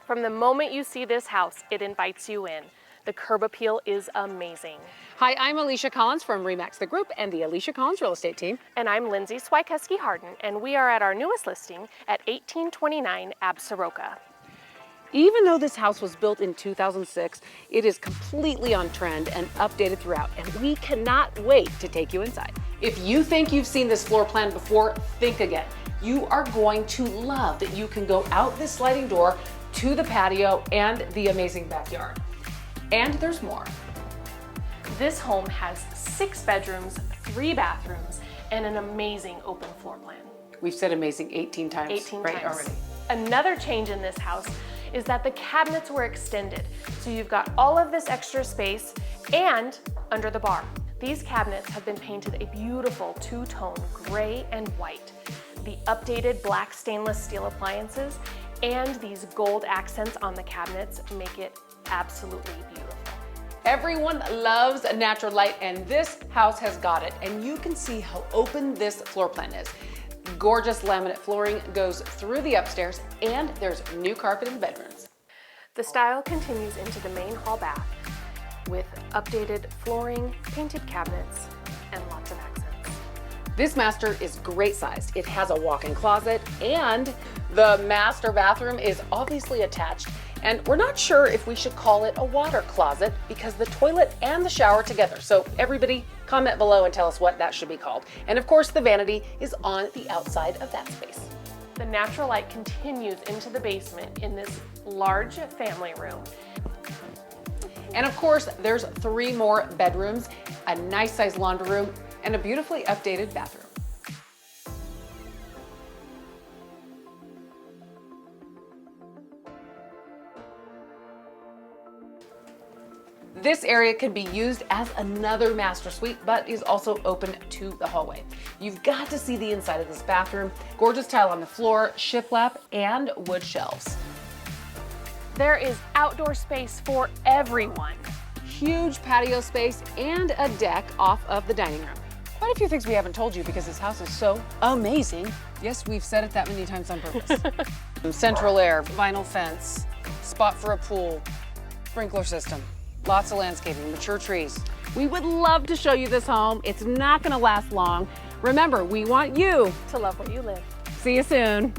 From the moment you see this house, it invites you in. The curb appeal is amazing. Hi, I'm Alisha Collins from Remax the Group and the Alisha Collins Real Estate Team. And I'm Lindsay Swikeski-Harden, and we are at our newest listing at 1829 Absaroka. Even though this house was built in 2006, it is completely on trend and updated throughout, and we cannot wait to take you inside. If you think you've seen this floor plan before, think again. You are going to love that you can go out this sliding door to the patio and the amazing backyard. And there's more. This home has 6 bedrooms, 3 bathrooms, and an amazing open floor plan. We've said amazing 18 times, 18 right, times. already. Another change in this house is that the cabinets were extended. So you've got all of this extra space and under the bar. These cabinets have been painted a beautiful two-tone gray and white. The updated black stainless steel appliances and these gold accents on the cabinets make it absolutely beautiful. Everyone loves natural light, and this house has got it. And you can see how open this floor plan is. Gorgeous laminate flooring goes through the upstairs, and there's new carpet in the bedrooms. The style continues into the main hall bath with updated flooring, painted cabinets, and lots of accents. This master is great sized. It has a walk-in closet, and the master bathroom is obviously attached. And we're not sure if we should call it a water closet because the toilet and the shower together. So everybody comment below and tell us what that should be called. And of course, the vanity is on the outside of that space. The natural light continues into the basement in this large family room. And of course, there's 3 more bedrooms, a nice sized laundry room, and a beautifully updated bathroom. This area can be used as another master suite, but is also open to the hallway. You've got to see the inside of this bathroom. Gorgeous tile on the floor, shiplap, and wood shelves. There is outdoor space for everyone. Huge patio space and a deck off of the dining room. Quite a few things we haven't told you because this house is so amazing. Yes, we've said it that many times on purpose. Central air, vinyl fence, spot for a pool, sprinkler system. Lots of landscaping, mature trees. We would love to show you this home. It's not gonna last long. Remember, we want you To love where you live. See you soon.